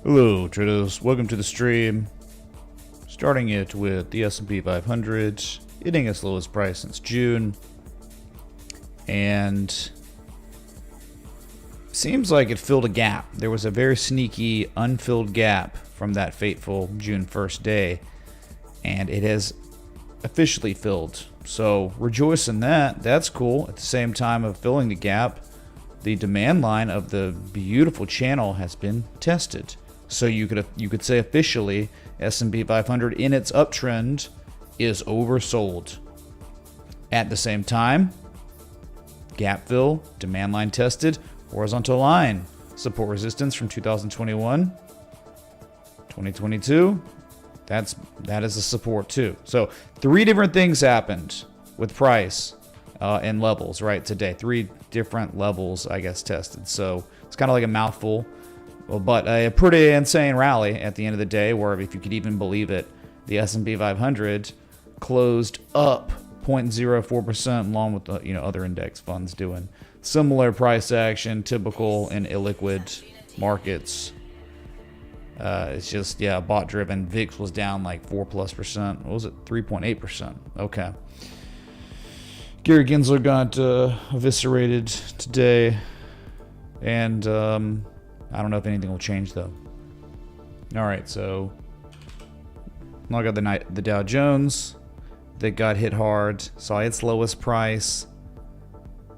Hello traders, welcome to the stream. Starting it with the S&P 500 hitting its lowest price since June, and seems like it filled a gap. There was a very sneaky unfilled gap from that fateful June 1st day, and it has officially filled. So rejoice in that. That's cool. At the same time of filling the gap, the demand line of the beautiful channel has been tested. So you could say officially S&P 500 in its uptrend is oversold. At the same time, gap fill, demand line tested, horizontal line, support resistance from 2021, 2022. That is a support too. So three different things happened with price and levels right today. Three different levels, I guess, tested. So it's kind of like a mouthful. Well, but a pretty insane rally at the end of the day, where if you could even believe it, the S&P 500 closed up 0.04%, along with the, other index funds doing similar price action, typical in illiquid markets. It's just bot driven. VIX was down like 4+%. What was it? 3.8%. Okay. Gary Gensler got eviscerated today, and I don't know if anything will change though. All right, so I got the Dow Jones that got hit hard, saw its lowest price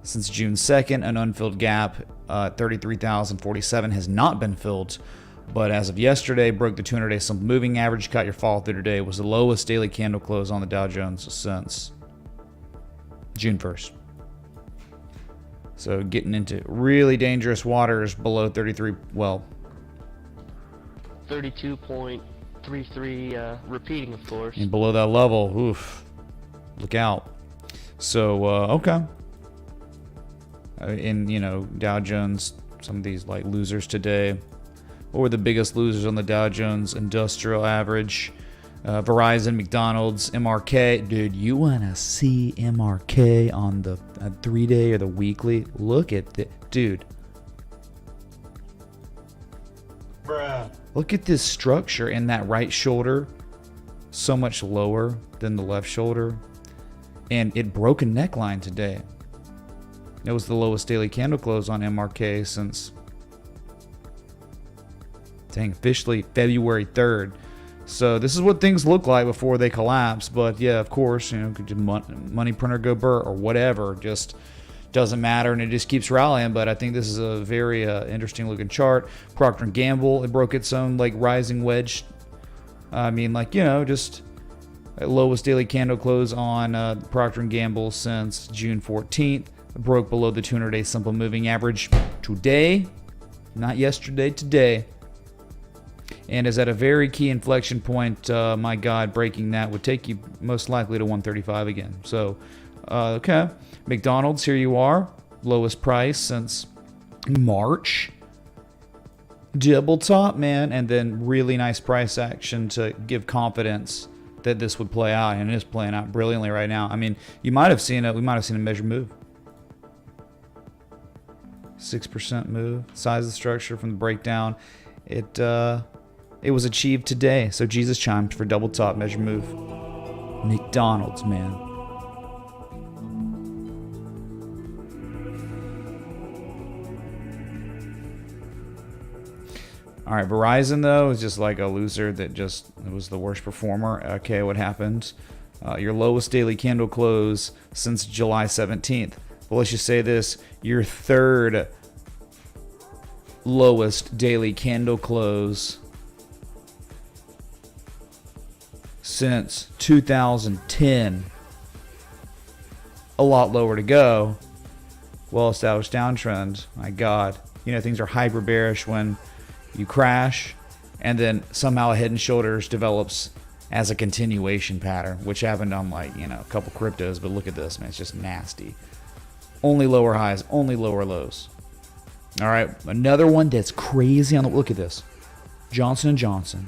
since June 2nd. An unfilled gap, 33,047 has not been filled, but as of yesterday, broke the 200-day simple moving average. Cut your fall through today. Was the lowest daily candle close on the Dow Jones since June 1st. So getting into really dangerous waters below 33, well, 32.33 repeating, of course. And below that level, oof, look out. So, okay. And, Dow Jones, some of these like losers today. What were the biggest losers on the Dow Jones Industrial Average? Verizon, McDonald's, MRK. Dude, you want to see MRK on the 3-day or the weekly? Look at it. Dude. Bruh. Look at this structure in that right shoulder. So much lower than the left shoulder. And it broke a neckline today. It was the lowest daily candle close on MRK since, officially February 3rd. So this is what things look like before they collapse. But yeah, of course, could money printer go burr or whatever, just doesn't matter, and it just keeps rallying. But I think this is a very interesting looking chart. Procter & Gamble, it broke its own like rising wedge. I mean, just lowest daily candle close on Procter & Gamble since June 14th. It broke below the 200-day simple moving average today, not yesterday, today. And is at a very key inflection point. My God, breaking that would take you most likely to 135 again. So, okay. McDonald's, here you are. Lowest price since March. Double top, man. And then really nice price action to give confidence that this would play out. And it is playing out brilliantly right now. I mean, we might have seen a measured move. 6% move. Size of the structure from the breakdown. It was achieved today, so Jesus chimed for double top measure move. McDonald's, man. All right, Verizon though is just like a loser that just was the worst performer. Okay, what happened? Your lowest daily candle close since July 17th. Well, let's just say this: your third lowest daily candle close since 2010. A lot lower to go. Well-established downtrend. My God. Things are hyper bearish when you crash, and then somehow a head and shoulders develops as a continuation pattern, which happened on a couple cryptos. But look at this, man. It's just nasty. Only lower highs, only lower lows. All right, another one that's crazy on the look at this. Johnson & Johnson.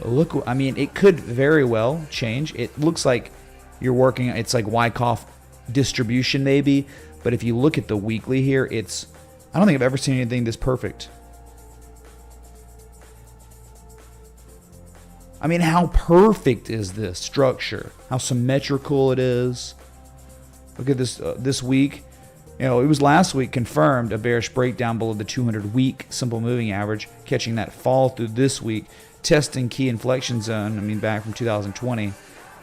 Look, I mean, it could very well change. It looks like you're working, it's like Wyckoff distribution maybe, but if you look at the weekly here, I don't think I've ever seen anything this perfect. I mean, how perfect is this structure? How symmetrical it is. Look at this this week. You know, it was last week confirmed a bearish breakdown below the 200-week simple moving average, catching that fall through this week, testing key inflection zone, I mean, back from 2020.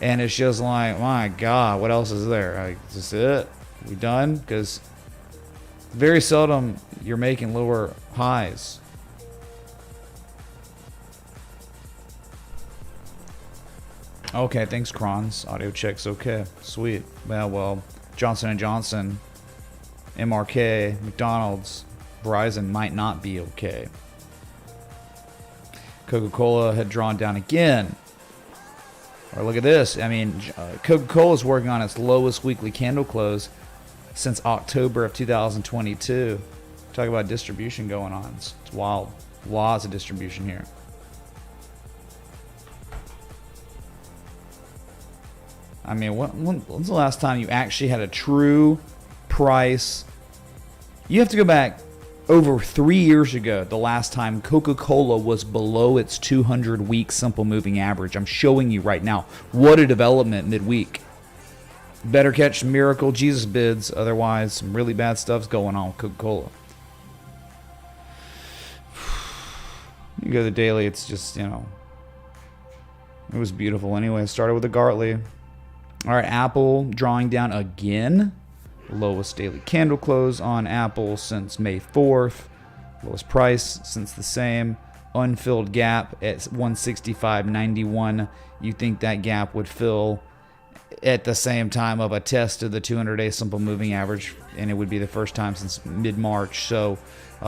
And it's just like, my God, what else is there? Like, is this it? We done? Because very seldom you're making lower highs. Okay, thanks, Crons. Audio check's okay. Sweet. Well, Johnson & Johnson, MRK, McDonald's, Verizon might not be okay. Coca-Cola had drawn down again. Or look at this. I mean, Coca-Cola is working on its lowest weekly candle close since October of 2022. Talk about distribution going on. It's wild. Lots of distribution here. I mean, when's the last time you actually had a true price? You have to go back over 3 years ago, the last time Coca-Cola was below its 200-week simple moving average. I'm showing you right now. What a development midweek. Better catch some miracle Jesus bids. Otherwise, some really bad stuff's going on with Coca-Cola. You go to the daily, it's just, you know, it was beautiful anyway. It started with a Gartley. All right, Apple drawing down again. Lowest daily candle close on Apple since May 4th. Lowest price since the same. Unfilled gap at 165.91. You think that gap would fill at the same time of a test of the 200-day simple moving average, and it would be the first time since mid-March. So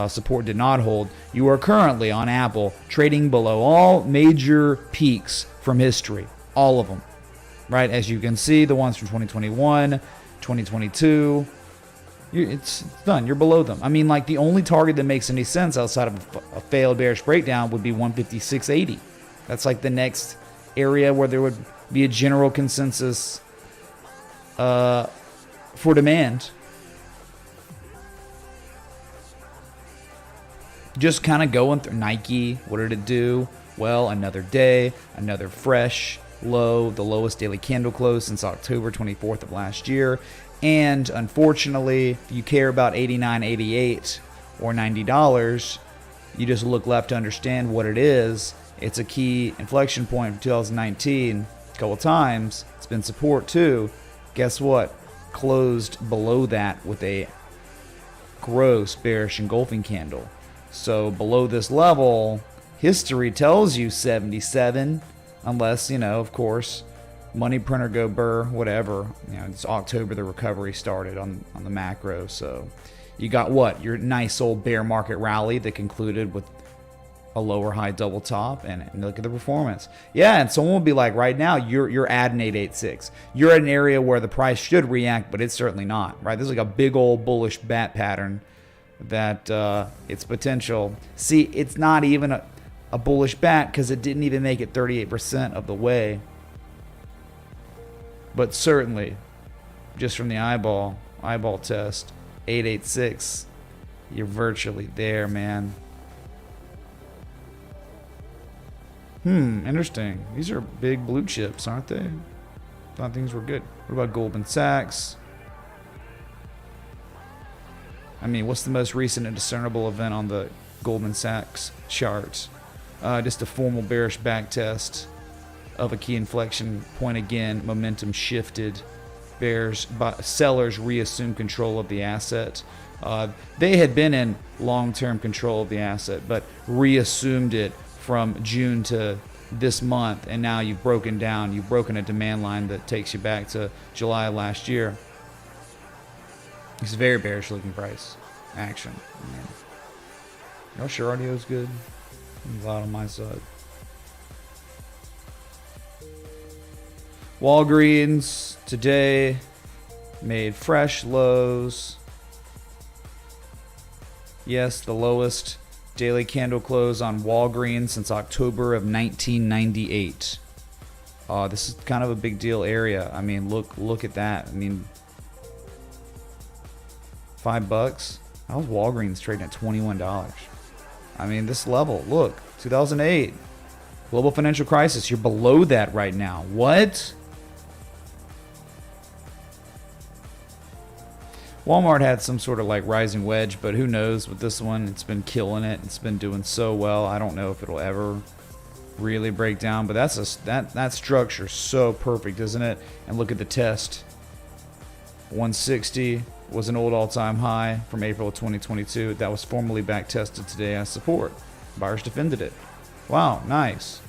support did not hold. You are currently on Apple trading below all major peaks from history. All of them. Right, as you can see, the ones from 2021, 2022, it's done. You're below them. I mean, like, the only target that makes any sense outside of a failed bearish breakdown would be 156.80. That's like the next area where there would be a general consensus for demand. Just kind of going through Nike. What did it do? Well, another day, another fresh low, the lowest daily candle close since October 24th of last year. And unfortunately, if you care about $89.88 or $90, you just look left to understand what it is. It's a key inflection point for 2019 a couple times. It's been support too. Guess what? Closed below that with a gross bearish engulfing candle. So below this level, history tells you 77. Unless, you know, of course, money printer go burr, whatever. You know, it's October the recovery started on the macro. So you got what? Your nice old bear market rally that concluded with a lower high double top, and look at the performance. Yeah, and someone will be like, right now, you're at an 886. You're at an area where the price should react, but it's certainly not, right? This is like a big old bullish bat pattern that its potential. See, it's not even a bullish bat because it didn't even make it 38% of the way. But certainly, just from the eyeball test, 886, you're virtually there, man. Interesting. These are big blue chips, aren't they? Thought things were good. What about Goldman Sachs? I mean, what's the most recent and discernible event on the Goldman Sachs chart? Just a formal bearish back test of a key inflection point again. Momentum shifted. Sellers reassumed control of the asset. They had been in long-term control of the asset, but reassumed it from June to this month, and now you've broken a demand line that takes you back to July last year. It's a very bearish looking price action. Y'all sure audio is good? I'm loud on my side. Walgreens today made fresh lows. Yes, the lowest daily candle close on Walgreens since October of 1998. This is kind of a big deal area. I mean, look at that. I mean, $5. How's Walgreens trading at $21? I mean, this level, look, 2008. Global financial crisis. You're below that right now. What? Walmart had some sort of like rising wedge, but who knows with this one? It's been killing it. It's been doing so well. I don't know if it'll ever really break down, but that structure so perfect, isn't it? And look at the test. 160 was an old all-time high from April of 2022. That was formally back tested today as support. Buyers defended it. Wow, nice.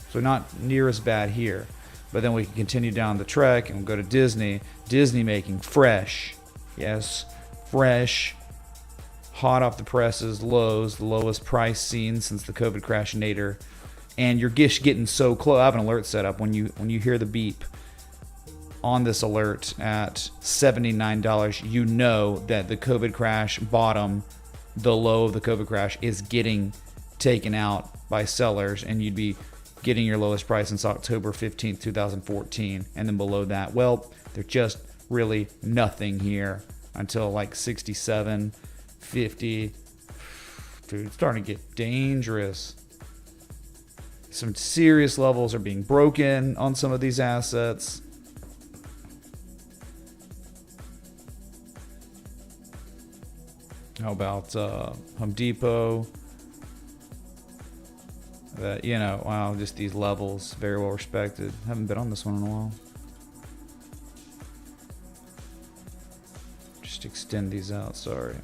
So not near as bad here. But then we can continue down the trek and we'll go to Disney. Disney making fresh. Yes, fresh. Hot off the presses, lows, the lowest price seen since the COVID crash nadir. And you're just getting so close. I have an alert set up. When you hear the beep on this alert at $79, you know that the COVID crash bottom, the low of the COVID crash, is getting taken out by sellers, and you'd be getting your lowest price since October 15th, 2014. And then below that, well, they're just really nothing here until like 67, 50. Dude, it's starting to get dangerous. Some serious levels are being broken on some of these assets. How about Home Depot? That, you know, wow, just these levels, very well respected. Haven't been on this one in a while. Just extend these out, sorry.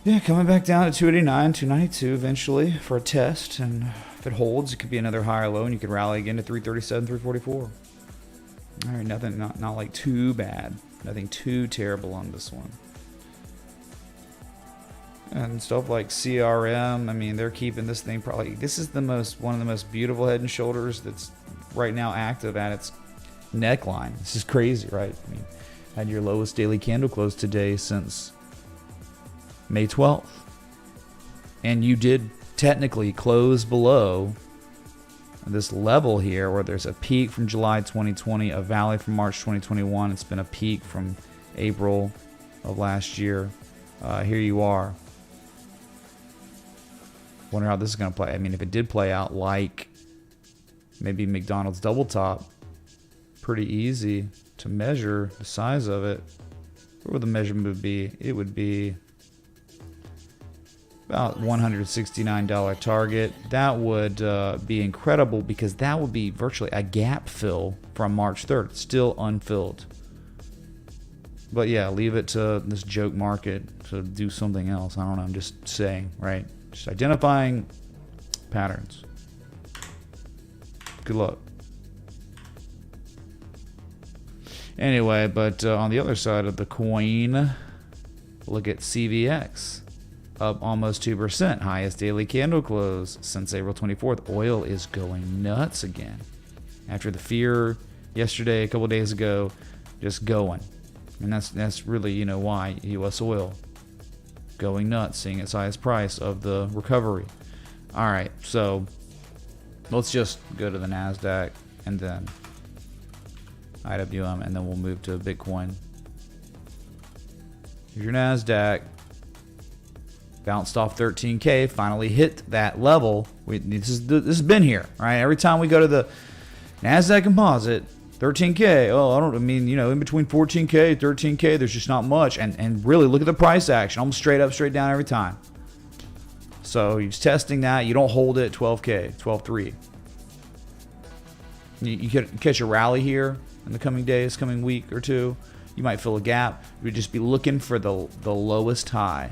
Yeah, coming back down to 289, 292 eventually for a test, and if it holds, it could be another higher low, and you could rally again to 337, 344. All right, nothing, not like too bad. Nothing too terrible on this one. And stuff like CRM, I mean, they're keeping this thing probably. This is one of the most beautiful Head and Shoulders that's right now active at its neckline. This is crazy, right? I mean, had your lowest daily candle close today since May 12th. And you did technically close below this level here where there's a peak from July 2020, a valley from March 2021. It's been a peak from April of last year. Here you are. Wonder how this is going to play. I mean, if it did play out like maybe McDonald's double top, pretty easy to measure the size of it. What would the measurement be? It would be about $169 target. That would be incredible because that would be virtually a gap fill from March 3rd. Still unfilled. But yeah, leave it to this joke market to do something else. I don't know. I'm just saying, right? Just identifying patterns. Good luck. Anyway, but on the other side of the coin, look at CVX. Up almost 2%. Highest daily candle close since April 24th. Oil is going nuts again. After the fear yesterday, a couple days ago, just going. And that's really, you know, why U.S. oil going nuts, seeing its highest price of the recovery. All right, so let's just go to the NASDAQ and then IWM, and then we'll move to Bitcoin. Here's your NASDAQ. Bounced off 13K, finally hit that level. This has been here, right? Every time we go to the NASDAQ composite, 13K. Oh, I mean, you know, in between 14K, 13K, there's just not much. And really, look at the price action. Almost straight up, straight down every time. So you're just testing that. You don't hold it at 12K, 12.3. You could catch a rally here in the coming days, coming week or two. You might fill a gap. You'd just be looking for the lowest high.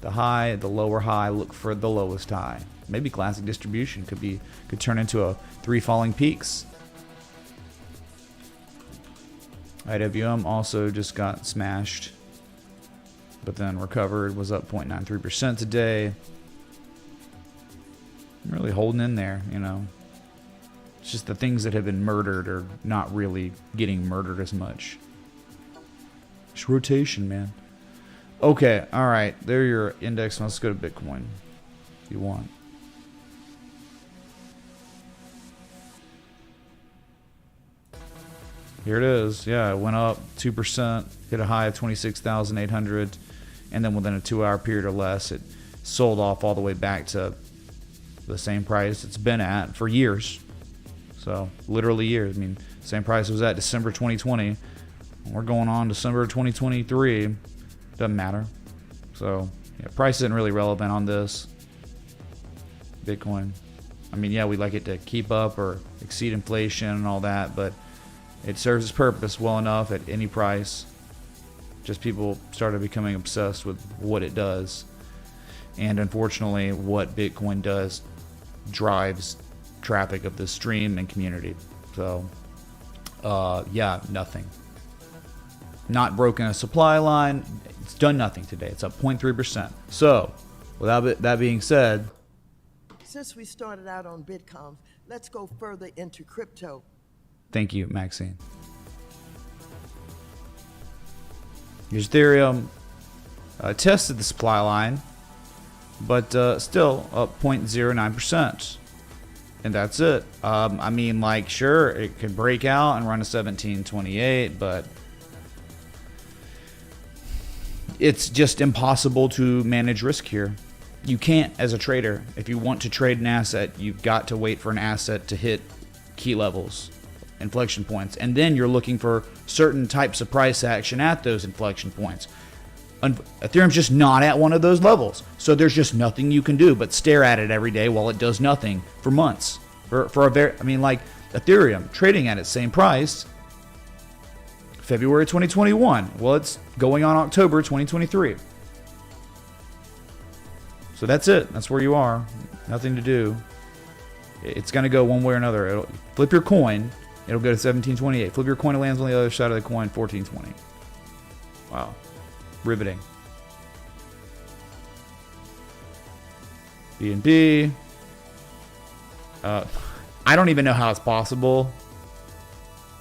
The high, the lower high, look for the lowest high. Maybe classic distribution could turn into 3 falling peaks. IWM also just got smashed, but then recovered, was up 0.93% today. I'm really holding in there, you know. It's just the things that have been murdered are not really getting murdered as much. It's rotation, man. Okay, all right. There are your index. Let's go to Bitcoin if you want. Here it is. Yeah, it went up 2%, hit a high of 26,800, and then within a 2-hour period or less, it sold off all the way back to the same price it's been at for years. So literally years. I mean, same price it was at December 2020. We're going on December 2023. Doesn't matter. So yeah, price isn't really relevant on this Bitcoin. I mean, yeah, we'd like it to keep up or exceed inflation and all that, but it serves its purpose well enough at any price. Just people started becoming obsessed with what it does. And unfortunately, what Bitcoin does drives traffic of the stream and community. So, yeah, nothing. Not broken a supply line. It's done nothing today. It's up 0.3%. So, without that being said, since we started out on Bitcoin, let's go further into crypto. Thank you, Maxine. Here's Ethereum. Tested the supply line, but still up 0.09%. And that's it. I mean, like, sure, it could break out and run a 1728, but it's just impossible to manage risk here. You can't as a trader. If you want to trade an asset, you've got to wait for an asset to hit key levels, inflection points, and then you're looking for certain types of price action at those inflection points. Ethereum's just not at one of those levels, so there's just nothing you can do but stare at it every day while it does nothing for months. For a very, I mean, like Ethereum trading at its same price February 2021. Well, it's going on October 2023. So that's it. That's where you are. Nothing to do. It's going to go one way or another. It'll flip your coin. It'll go to 1728. Flip your coin, it lands on the other side of the coin, 1420. Wow. Riveting. BNB. I don't even know how it's possible.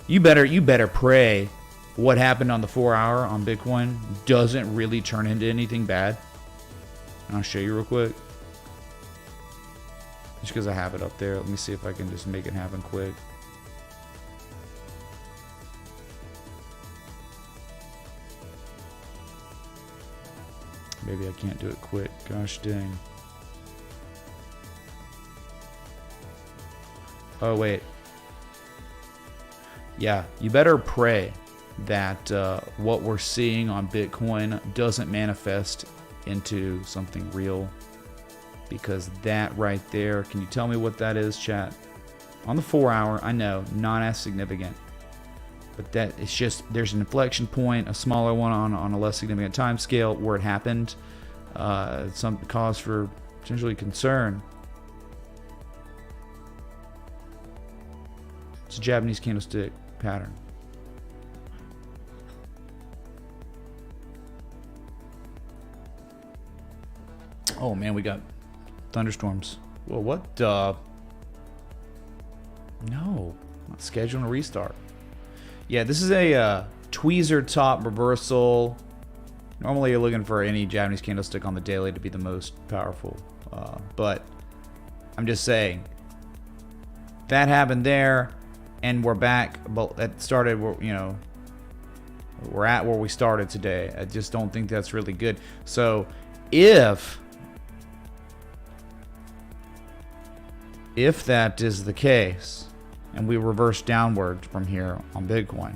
You better pray what happened on the 4-hour on Bitcoin doesn't really turn into anything bad. And I'll show you real quick. Just because I have it up there. Let me see if I can just make it happen quick. Maybe I can't do it quick. Gosh dang. Oh, wait. Yeah, you better pray that what we're seeing on Bitcoin doesn't manifest into something real, because that right there, can you tell me what that is, chat? On the 4-hour, I know, not as significant, but that it's just, there's an inflection point, a smaller one on a less significant time scale where it happened. Some cause for potentially concern. It's a Japanese candlestick pattern. Oh man, we got thunderstorms. Well, what? No, not scheduling a restart. Yeah, this is a tweezer top reversal. Normally you're looking for any Japanese candlestick on the daily to be the most powerful. But I'm just saying, that happened there, and we're back. But that started, you know, we're at where we started today. I just don't think that's really good. So if that is the case, and we reverse downward from here on Bitcoin,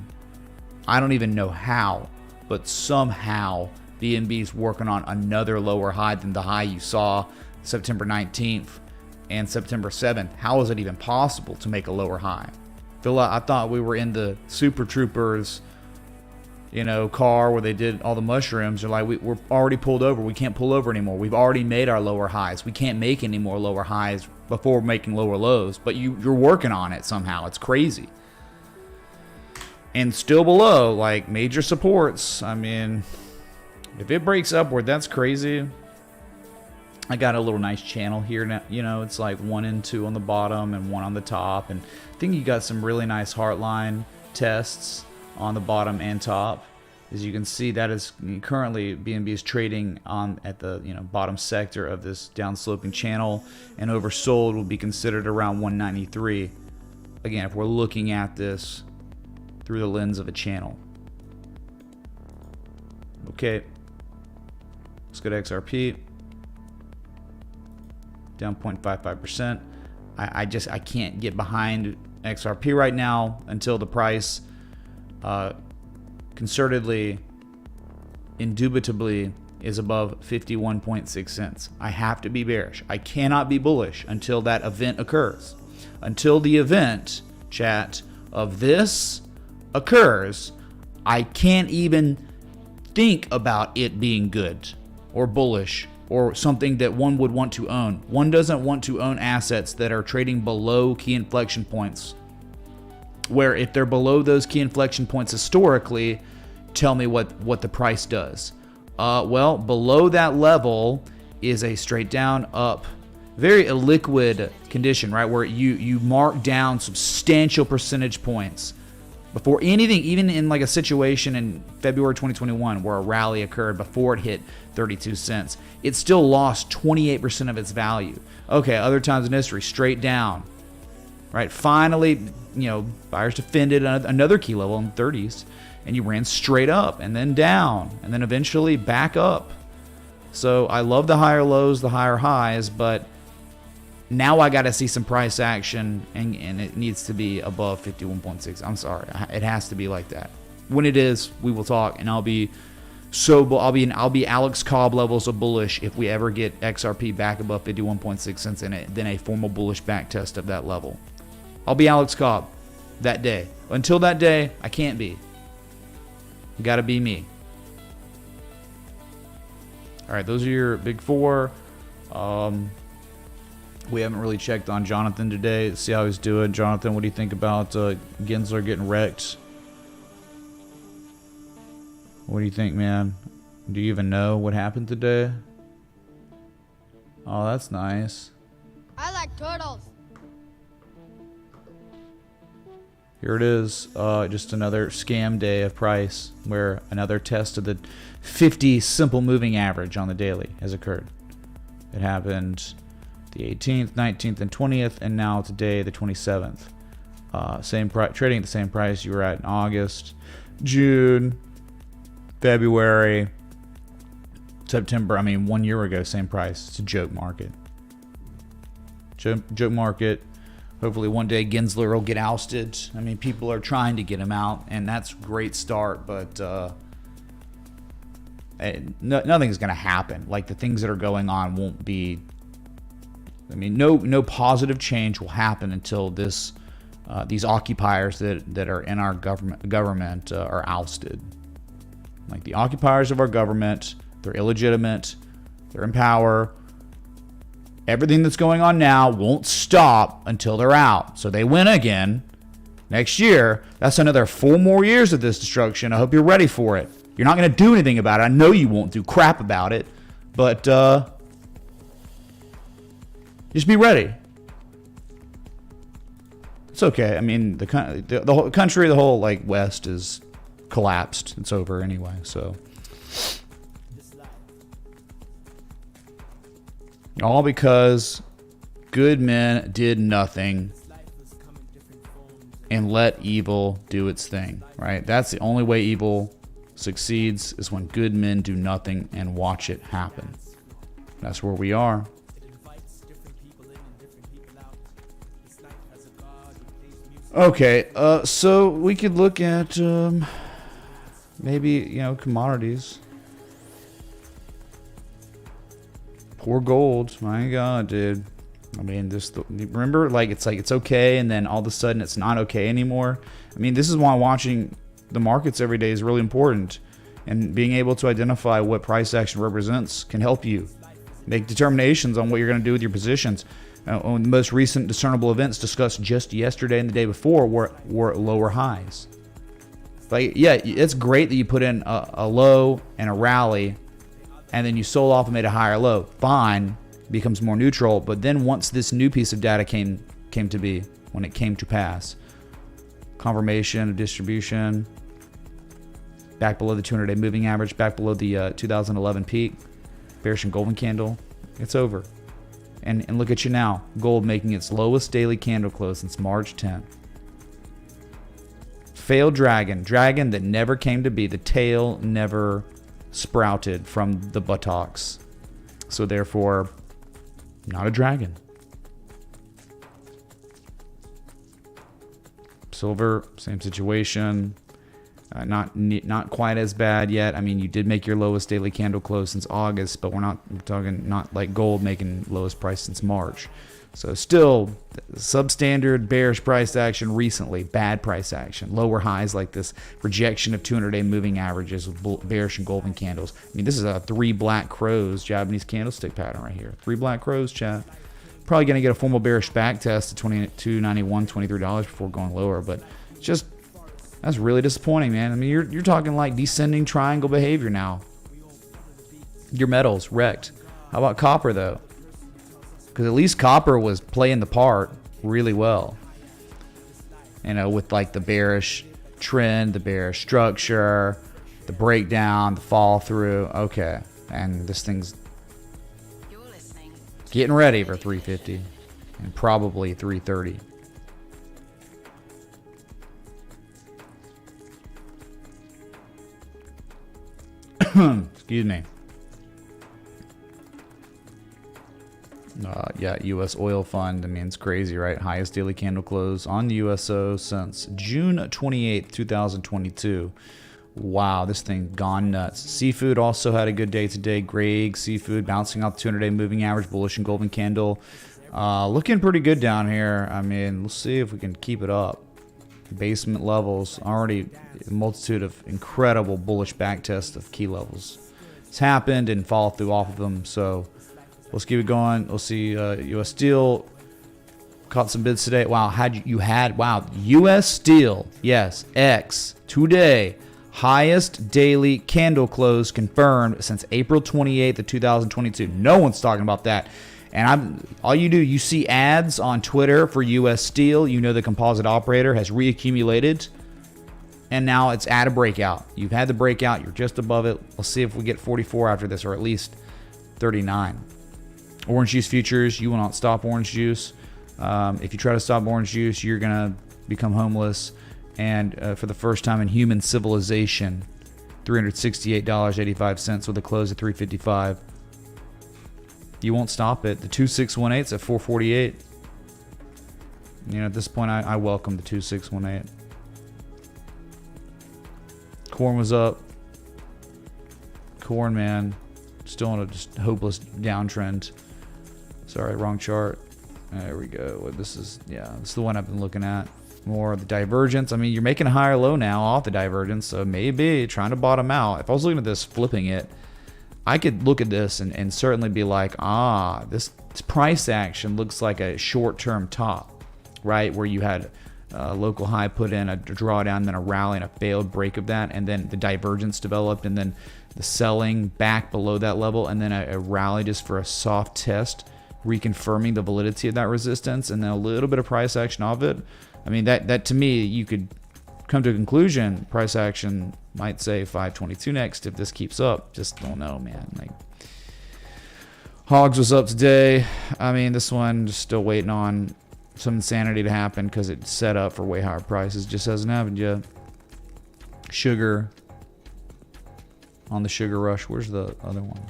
I don't even know how, but somehow BNB's working on another lower high than the high you saw September 19th and September 7th. How is it even possible to make a lower high? I thought we were in the Super Troopers, you know, car where they did all the mushrooms. They're like, we're already pulled over. We can't pull over anymore. We've already made our lower highs. We can't make any more lower highs before making lower lows. But you're working on it somehow. It's crazy. And still below, like, major supports. I mean, if it breaks upward, that's crazy. I got a little nice channel here now. You know, it's like 1 and 2 on the bottom and 1 on the top. And I think you got some really nice heartline tests on the bottom and top. As you can see, that is currently BNB is trading on at the bottom sector of this downsloping channel, and oversold will be considered around 193. Again, if we're looking at this through the lens of a channel. Okay, let's go to XRP. Down 0.55%. I can't get behind XRP right now until the price concertedly, indubitably is above 51.6 cents. I have to be bearish. I cannot be bullish until that event occurs. Until the event, chat, of this occurs, I can't even think about it being good or bullish or something that one would want to own. One doesn't want to own assets that are trading below key inflection points, where if they're below those key inflection points historically, tell me what the price does. Well, below that level is a straight down up, very illiquid condition, right? Where you mark down substantial percentage points before anything, even in like a situation in February 2021 where a rally occurred before it hit 32 cents, it still lost 28% of its value. Okay, other times in history, straight down, right? Finally, buyers defended another key level in the 30s, and you ran straight up and then down and then eventually back up. So I love the higher lows, the higher highs, but now I got to see some price action, and it needs to be above 51.6. I'm sorry, it has to be like that. When it is, we will talk, and I'll be Alex Cobb levels of bullish if we ever get XRP back above 51.6 cents, and then a formal bullish back test of that level. I'll be Alex Cobb that day. Until that day, I can't be. Got to be me. All right, those are your big four. We haven't really checked on Jonathan today. See how he's doing. Jonathan, what do you think about Gensler getting wrecked? What do you think, man? Do you even know what happened today? Oh, that's nice. I like turtles. Here it is. Just another scam day of price where another test of the 50 simple moving average on the daily has occurred. It happened the 18th, 19th, and 20th, and now today, the 27th. Same trading at the same price you were at in August, June, February, September. 1 year ago, same price. It's a joke market. Joke market. Hopefully one day Gensler will get ousted. People are trying to get him out, and that's a great start, but nothing's going to happen. Like, the things that are going on won't be... no positive change will happen until these occupiers that are in our government are ousted. Like, the occupiers of our government, they're illegitimate, they're in power. Everything that's going on now won't stop until they're out. So they win again next year. That's another 4 more years of this destruction. I hope you're ready for it. You're not going to do anything about it. I know you won't do crap about it, but just be ready. It's okay. The whole country, the whole West is collapsed. It's over anyway. So all because good men did nothing and let evil do its thing. Right? That's the only way evil succeeds, is when good men do nothing and watch it happen. That's where we are. Okay, so we could look at maybe, commodities. Poor gold. My God, dude. Remember, it's okay, and then all of a sudden it's not okay anymore. This is why watching the markets every day is really important, and being able to identify what price action represents can help you make determinations on what you're going to do with your positions. The most recent discernible events discussed just yesterday and the day before were lower highs. It's great that you put in a low and a rally, and then you sold off and made a higher low. Fine, becomes more neutral. But then once this new piece of data came to be, when it came to pass, confirmation of distribution, back below the 200-day moving average, back below the 2011 peak, bearish and golden candle, it's over. And look at you now, gold making its lowest daily candle close since March 10th. Failed dragon. Dragon that never came to be. The tail never sprouted from the buttocks. So therefore, not a dragon. Silver, same situation. Not quite as bad yet. I mean, you did make your lowest daily candle close since August, but we're talking not like gold making lowest price since March. So still substandard bearish price action recently, bad price action, lower highs like this rejection of 200-day moving averages with bearish and golden candles. I mean, this is a 3 black crows Japanese candlestick pattern right here. 3 black crows, chat. Probably going to get a formal bearish back test at $22.91, $23 before going lower, but just that's really disappointing, man. I mean, you're talking like descending triangle behavior now. Your metals wrecked. How about copper though? Because at least copper was playing the part really well. You know, with like the bearish trend, the bearish structure, the breakdown, the fall through. Okay, and this thing's getting ready for 350 and probably 330. Excuse me. Yeah, U.S. oil fund. I mean, it's crazy, right? Highest daily candle close on the USO since June 28th, 2022. Wow, this thing gone nuts. Seafood also had a good day today. Greg Seafood bouncing off the 200-day moving average, bullish and golden candle. Looking pretty good down here. I mean, let's see if we can keep it up. Basement levels, already a multitude of incredible bullish back tests of key levels. It's happened and follow through off of them. So let's keep it going. We'll see. U.S. Steel caught some bids today. Wow, wow, U.S. Steel, yes, X today. Highest daily candle close confirmed since April 28th of 2022. No one's talking about that. And all you do, you see ads on Twitter for U.S. Steel. You know the composite operator has reaccumulated. And now it's at a breakout. You've had the breakout. You're just above it. Let's see if we get 44 after this, or at least 39. Orange juice futures. You will not stop orange juice. If you try to stop orange juice, you're going to become homeless. And for the first time in human civilization, $368.85 with a close at $355. You won't stop it. The 2618's at 448. You know, at this point, I welcome the 2618. Corn was up. Corn, man, still on a just hopeless downtrend. Sorry, wrong chart. There we go. This is the one I've been looking at. More of the divergence. I mean, you're making a higher low now off the divergence, so maybe trying to bottom out. If I was looking at this, flipping it, I could look at this and certainly be like, this price action looks like a short-term top, right? Where you had a local high put in, a drawdown, then a rally and a failed break of that, and then the divergence developed, and then the selling back below that level, and then a rally just for a soft test, reconfirming the validity of that resistance, and then a little bit of price action of it. I mean, that to me, you could come to a conclusion. Price action might say 522 next if this keeps up. Just don't know, man. Like, Hogs was up today. I mean, this one just still waiting on some insanity to happen because it's set up for way higher prices. Just hasn't happened yet. Sugar on the sugar rush. Where's the other one?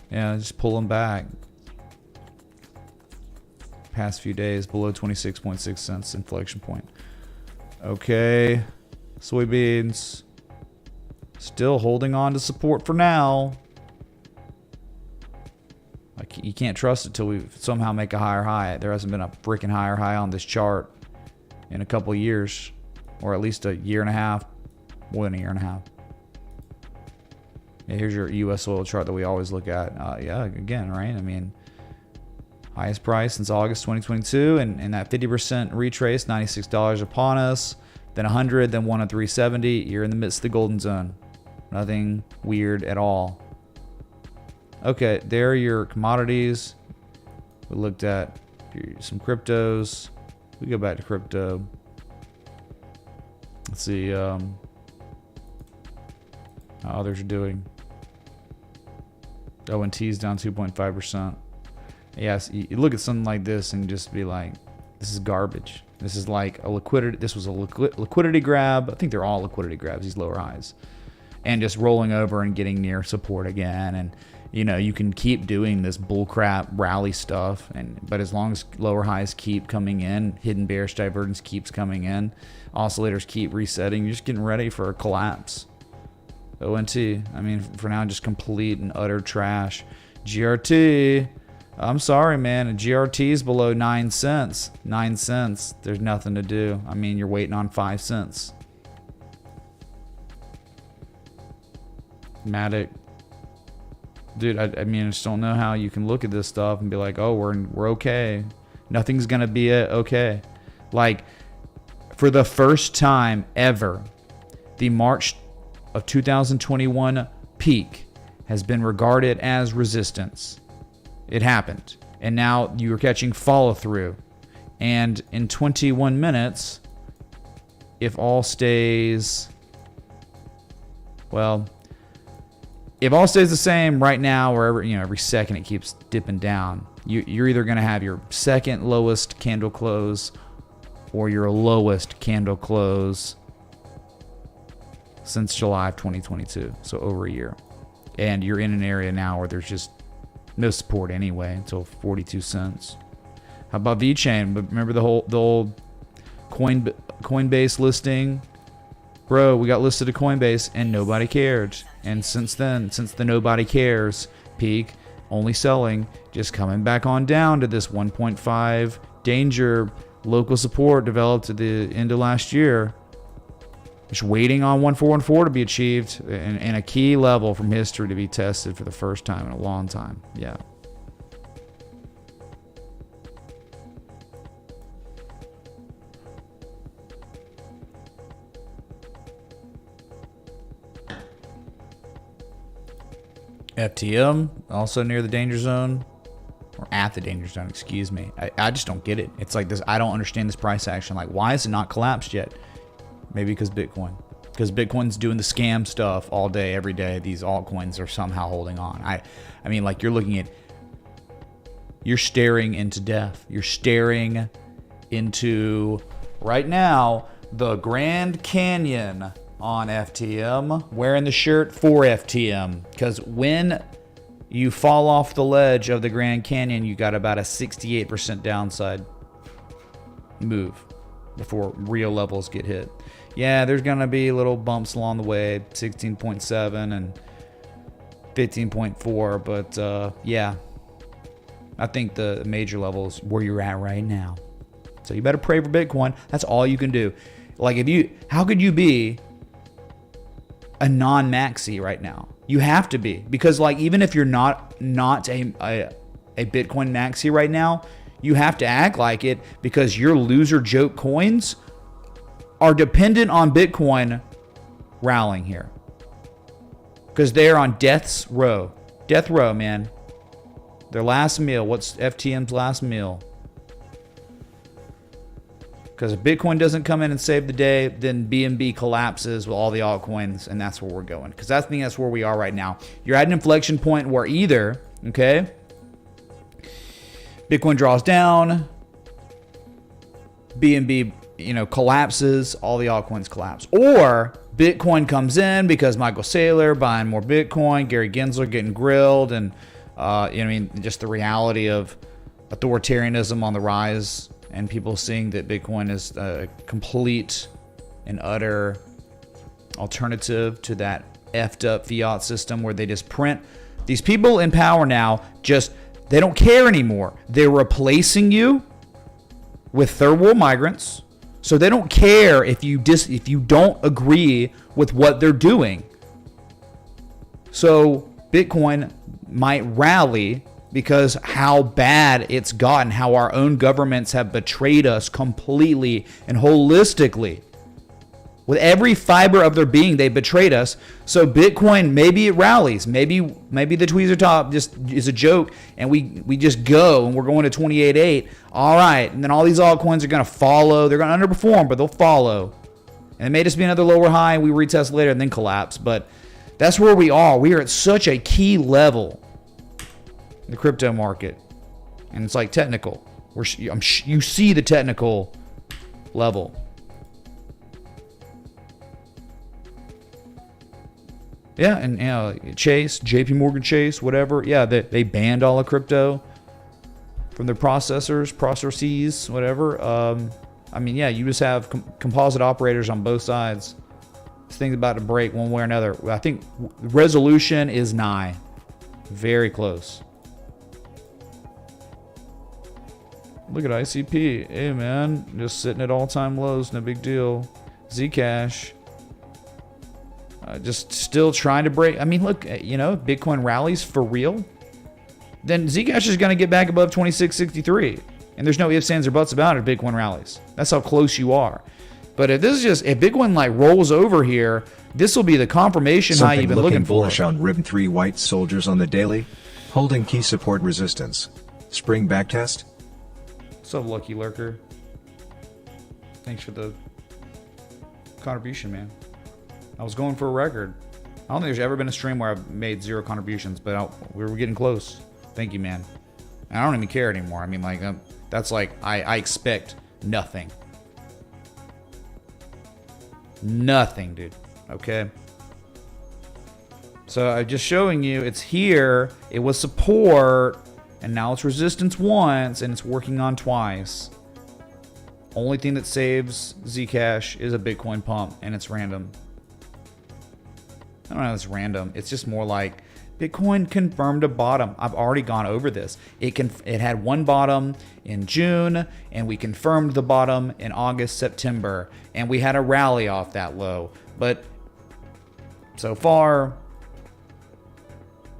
Yeah, just pull them back. Past few days below 26.6 cents inflection point. Okay, soybeans still holding on to support for now. Like, you can't trust it till we somehow make a higher high. There hasn't been a freaking higher high on this chart in a couple of years, or at least a year and a half, more than a year and a half. Yeah, here's your U.S. oil chart that we always look at. Yeah, again, right? I mean, highest price since August 2022, and that 50% retrace, $96 upon us, then 100, then 1 at 370. You're in the midst of the golden zone. Nothing weird at all. Okay, there are your commodities. We looked at some cryptos. We go back to crypto. Let's see how others are doing. ONT's down 2.5%. Yes, you look at something like this and just be like, This is garbage. This is like a liquidity. This was a liquidity grab. I think they're all liquidity grabs, these lower highs. And just rolling over and getting near support again. And, you know, you can keep doing this bullcrap rally stuff. But as long as lower highs keep coming in, hidden bearish divergence keeps coming in, oscillators keep resetting, you're just getting ready for a collapse. ONT, I mean, for now, just complete and utter trash. GRT, I'm sorry, man. A GRT is below 9 cents. 9 cents. There's nothing to do. I mean, you're waiting on 5 cents. Matic. Dude, I mean, I just don't know how you can look at this stuff and be like, oh, we're okay. Nothing's going to be okay. Like, for the first time ever, the March of 2021 peak has been regarded as resistance. It happened. And now you're catching follow through. And in 21 minutes, if all stays, well, if all stays the same right now, or every second it keeps dipping down, you're either going to have your second lowest candle close or your lowest candle close since July of 2022. So over a year. And you're in an area now where there's just no support anyway until 42 cents. How about VeChain? But remember the old Coinbase listing? Bro, we got listed at Coinbase and nobody cared. And since then, since the nobody cares peak, only selling, just coming back on down to this 1.5 danger local support developed at the end of last year. Just waiting on 1414 to be achieved and a key level from history to be tested for the first time in a long time. Yeah. FTM, also near the danger zone. Or at the danger zone, excuse me. I just don't get it. It's like this. I don't understand this price action. Like, why is it not collapsed yet? Maybe because Bitcoin. Because Bitcoin's doing the scam stuff all day, every day. These altcoins are somehow holding on. I mean, like, you're staring into death. You're staring into, right now, the Grand Canyon on FTM. Wearing the shirt for FTM. Because when you fall off the ledge of the Grand Canyon, you got about a 68% downside move before real levels get hit. Yeah, there's going to be little bumps along the way, 16.7 and 15.4, but yeah, I think the major levels where you're at right now. So you better pray for Bitcoin. That's all you can do. Like, how could you be a non-maxi right now? You have to be, because like, even if you're not a Bitcoin maxi right now, you have to act like it, because your loser joke coins are dependent on Bitcoin rallying here, because they're on death's row. Death row, man. Their last meal. What's FTM's last meal? Because if Bitcoin doesn't come in and save the day, then BNB collapses with all the altcoins, and that's where we're going. Because I think that's where we are right now. You're at an inflection point where either, okay, Bitcoin draws down, BNB, collapses, all the altcoins collapse. Or Bitcoin comes in because Michael Saylor buying more Bitcoin, Gary Gensler getting grilled, and just the reality of authoritarianism on the rise, and people seeing that Bitcoin is a complete and utter alternative to that effed up fiat system where they just print. These people in power now, they don't care anymore. They're replacing you with third world migrants. So they don't care if you don't agree with what they're doing. So Bitcoin might rally because how bad it's gotten, how our own governments have betrayed us completely and holistically. With every fiber of their being, they betrayed us. So Bitcoin, maybe it rallies. Maybe the tweezer top just is a joke, and we just go, and we're going to 28.8. All right, and then all these altcoins are going to follow. They're going to underperform, but they'll follow. And it may just be another lower high, and we retest later and then collapse. But that's where we are. We are at such a key level in the crypto market. And it's like technical. You see the technical level. Yeah, and Chase, JP Morgan Chase, whatever. Yeah, they banned all of crypto from their processes, whatever. I mean, yeah, you just have composite operators on both sides. This thing's about to break one way or another. I think resolution is nigh. Very close. Look at ICP. Hey, man. Just sitting at all-time lows. No big deal. Zcash. Just still trying to break. I mean, look, Bitcoin rallies for real. Then Zcash is going to get back above 2663. And there's no ifs, ands, or buts about it if Bitcoin rallies. That's how close you are. But if Bitcoin rolls over here, this will be the confirmation high you've been looking for. Bullish on Ribbon 3 white soldiers on the daily, holding key support resistance. Spring back test. What's up, Lucky Lurker? Thanks for the contribution, man. I was going for a record. I don't think there's ever been a stream where I've made 0 contributions, but we were getting close. Thank you, man. And I don't even care anymore. I mean, that's I expect nothing. Nothing, dude. Okay? So I'm just showing you, it's here, it was support, and now it's resistance once, and it's working on twice. Only thing that saves Zcash is a Bitcoin pump, and it's random. I don't know if it's random. It's just more like Bitcoin confirmed a bottom. I've already gone over this. It had one bottom in June, and we confirmed the bottom in August, September, and we had a rally off that low. But so far,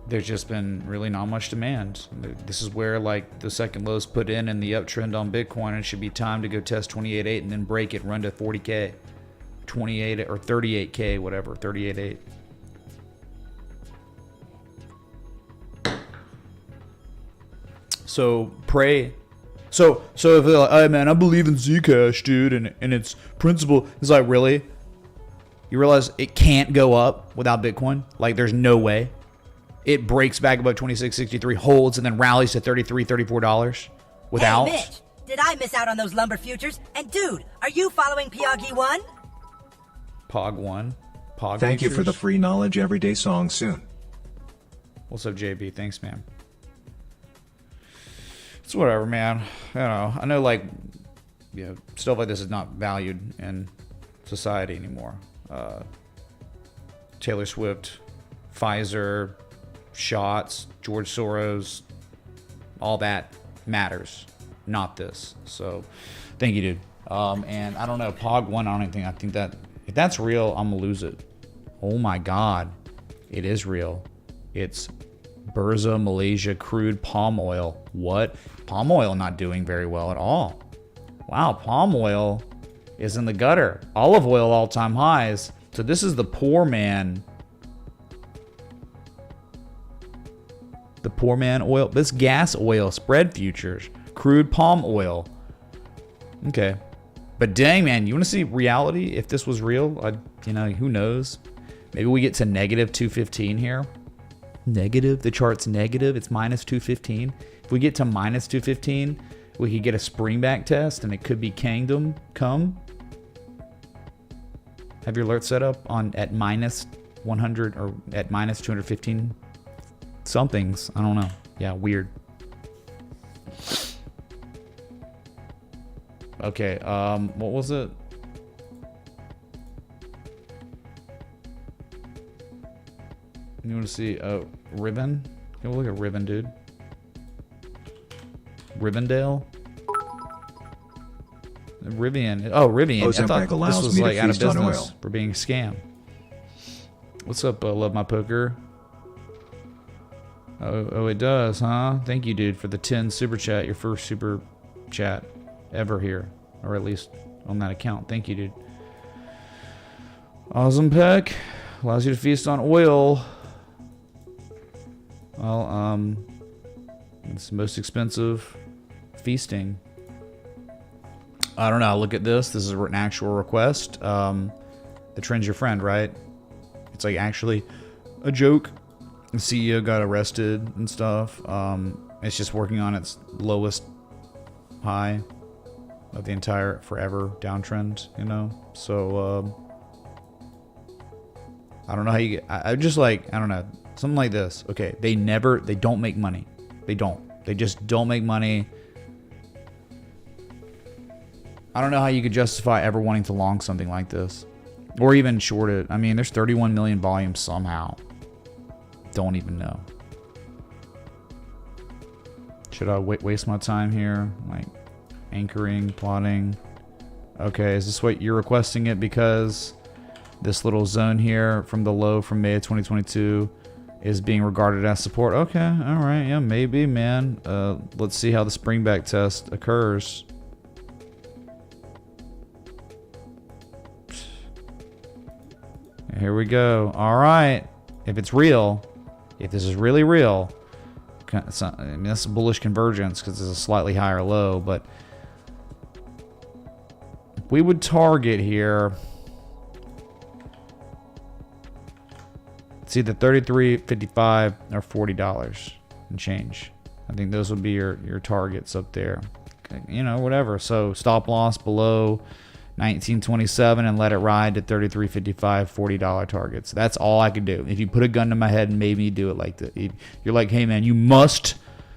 there's just been really not much demand. This is where the second low's put in the uptrend on Bitcoin, and it should be time to go test 28.8 and then break it, run to 40K, 28 or 38K, whatever, 38.8. So pray. So if they're like, hey man, I believe in Zcash, dude, and its principle. It's like, really? You realize it can't go up without Bitcoin? There's no way. It breaks back above 2663, holds, and then rallies to $33, $34 without. Hey Mitch, did I miss out on those lumber futures? And dude, are you following POG1? POG1? POG Thank futures? you for the free knowledge everyday song soon. What's up, JB? Thanks, man. It's whatever, man. I know stuff like this is not valued in society anymore. Taylor Swift, Pfizer, shots, George Soros, all that matters, not this. So thank you, dude. And I don't know, POG1, I think that if that's real, I'm gonna lose it. Oh my God, it is real. It's Burza Malaysia crude palm oil. What? Palm oil not doing very well at all. Wow, palm oil is in the gutter. Olive oil all-time highs. So this is the poor man. The poor man oil. This gas oil spread futures. Crude palm oil. Okay. But dang, man, you want to see reality? If this was real, who knows? Maybe we get to negative 215 here. Negative. The chart's negative. It's minus 215. If we get to minus 215, we could get a spring back test, and it could be Kingdom Come. Have your alert set up at minus 100 or at minus 215 somethings. I don't know. Yeah, weird. Okay, what was it? You want to see Ribbon? Go look at Ribbon, dude. Rivendell? Rivian. Oh, Rivian. I thought this was out of business for being a scam. What's up, Love My Poker? Oh, it does, huh? Thank you, dude, for the 10 super chat. Your first super chat ever here, or at least on that account. Thank you, dude. Awesome Peck allows you to feast on oil. Well, it's the most expensive feasting. I don't know. Look at this. This is an actual request. The trend's your friend, right? It's actually a joke. The CEO got arrested and stuff. It's just working on its lowest high of the entire forever downtrend, you know? So, I don't know how you get, I just like, I don't know, something like this. Okay, they don't make money. They just don't make money. I don't know how you could justify ever wanting to long something like this. Or even short it. I mean, there's 31 million volumes somehow. Don't even know. Should I waste my time here? Like, anchoring, plotting. Okay, is this what you're requesting it because this little zone here from the low from May of 2022 is being regarded as support? Okay, alright, yeah, maybe, man. Let's see how the springback test occurs. Here we go. Alright. If it's real, if this is really real, it's not, I mean, that's a bullish convergence because it's a slightly higher low, but we would target here, it's either $33.55 or $40 and change. I think those would be your targets up there. Okay, you know, whatever. So stop loss below 1927 and let it ride to $33.55, $40 targets. That's all I could do. If you put a gun to my head and made me do it like that, you're like, hey man, you must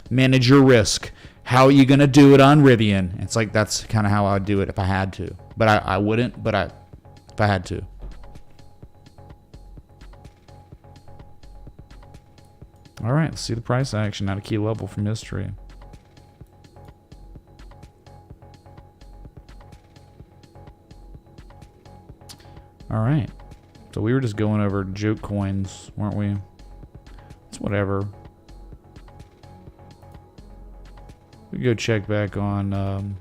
manage your risk. How are you gonna do it on Rivian? It's like, that's kind of how I would do it if I had to, but I wouldn't. But if I had to. All right, let's see the price action at a key level from history. All right, so we were just going over joke coins, weren't we? It's whatever. We go check back on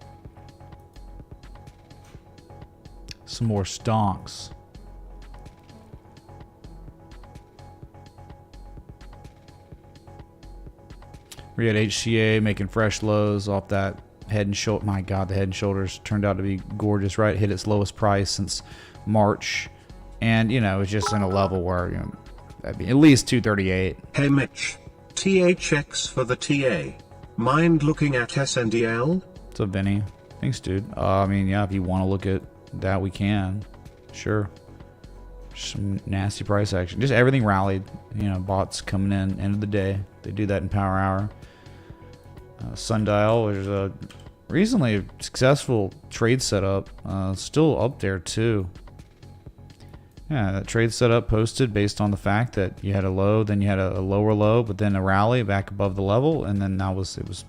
some more stonks. We had HCA making fresh lows off that head and shoulder. My God, the head and shoulders turned out to be gorgeous, right? Hit its lowest price since March, and you know, it's just in a level where, you know, that'd be at least 238. Hey Mitch, THX for the TA. Mind looking at SNDL? What's up, Vinny? Thanks, dude. I mean, yeah, if you want to look at that, we can. Sure. Some nasty price action. Just everything rallied. You know, bots coming in end of the day. They do that in Power Hour. Sundial, which is a reasonably successful trade setup. Still up there too. Yeah, that trade setup posted based on the fact that you had a low, then you had a lower low, but then a rally back above the level, and then it was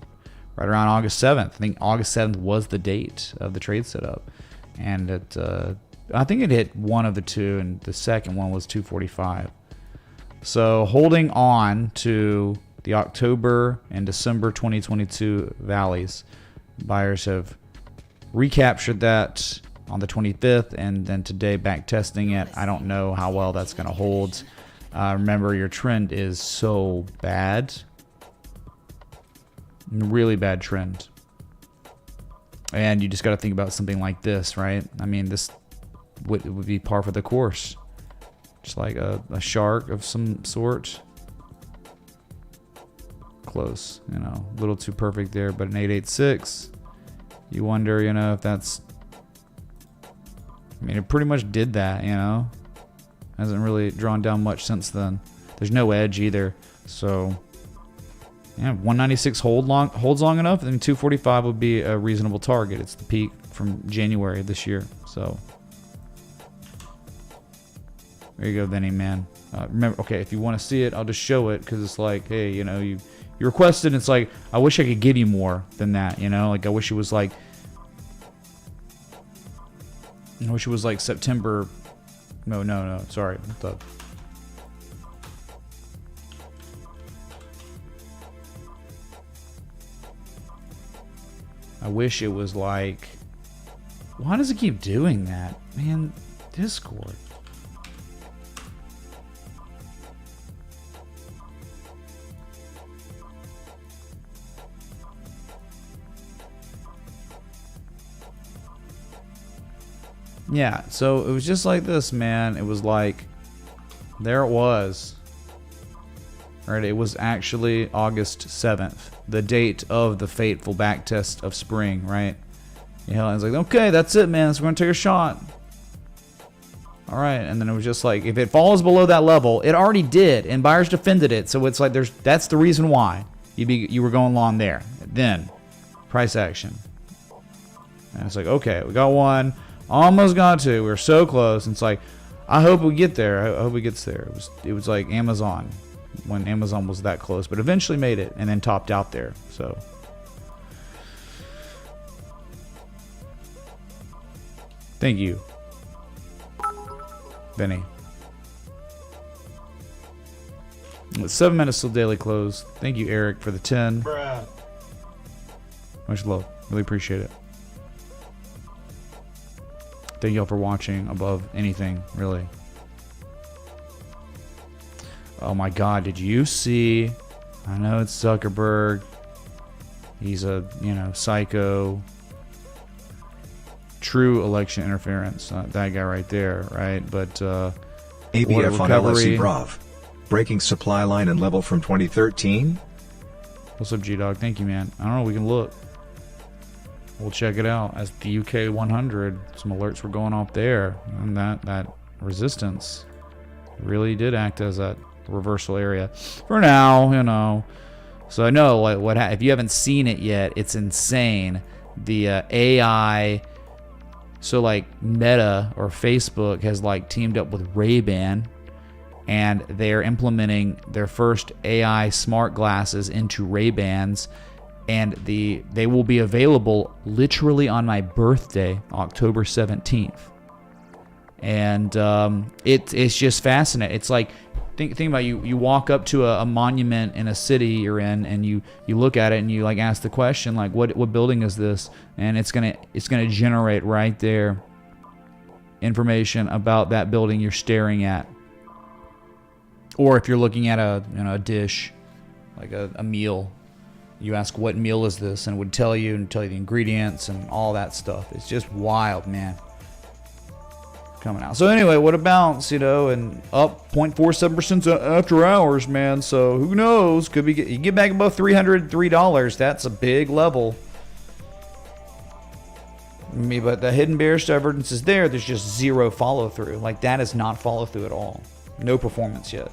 right around August 7th. I think August 7th was the date of the trade setup, and it I think it hit one of the two, and the second one was 245. So holding on to the October and December 2022 valleys, buyers have recaptured that on the 25th, and then today back testing it. I don't know how well that's going to hold. Remember, your trend is so bad, really bad trend, and you just got to think about something like this, right? I mean, this would be par for the course, just like a shark of some sort. Close, you know, a little too perfect there, but an 886. You wonder, you know, if that's, I mean, it pretty much did that, you know. Hasn't really drawn down much since then. There's no edge either. So, yeah, 196 holds long enough, then 245 would be a reasonable target. It's the peak from January of this year. So, there you go, Vinny, man. Remember, okay, if you want to see it, I'll just show it, because it's like, hey, you know, you requested, it's like, I wish I could give you more than that, you know? Like, I wish it was like September. No, sorry. I wish it was like, why does it keep doing that? Man, Discord. Yeah, so it was just like this, man. It was like, there it was. Right? It was actually August 7th, the date of the fateful backtest of spring, right? Helen's like, okay, that's it, man. So we're going to take a shot. All right. And then it was just like, if it falls below that level, it already did, and buyers defended it. So it's like, that's the reason why you were going long there. Then, price action. And it's like, okay, we got one. Almost got two. We were so close. And it's like, I hope we get there. I hope it gets there. It was like Amazon, when Amazon was that close, but eventually made it and then topped out there. So thank you, Benny. With 7 minutes till daily close. Thank you, Eric, for the 10. Bruh. Much love. Really appreciate it. Thank y'all for watching above anything, really. Oh my God, did you see? I know it's Zuckerberg. He's a, psycho. True election interference. That guy right there, right? But ABF on LSE Brav. Breaking supply line and level from 2013? What's up, G-Dog? Thank you, man. I don't know, we can look. We'll check it out. As the UK 100, some alerts were going off there. And that resistance really did act as that reversal area. For now, So I know, like, if you haven't seen it yet, it's insane. The AI, so like Meta or Facebook has like teamed up with Ray-Ban, and they're implementing their first AI smart glasses into Ray-Bans. And they will be available literally on my birthday, October 17th. And it's just fascinating. It's like, think about you walk up to a monument in a city you're in, and you look at it and you like ask the question, like, what building is this? And it's gonna generate right there information about that building you're staring at. Or if you're looking at a dish, like a meal, you ask, what meal is this? And it would tell you the ingredients and all that stuff. It's just wild, man. Coming out. So anyway, what a bounce, and up 0.47% after hours, man. So who knows? Could be you get back above $303. That's a big level. But the hidden bearish divergence is there. There's just zero follow through. Like, that is not follow through at all. No performance yet.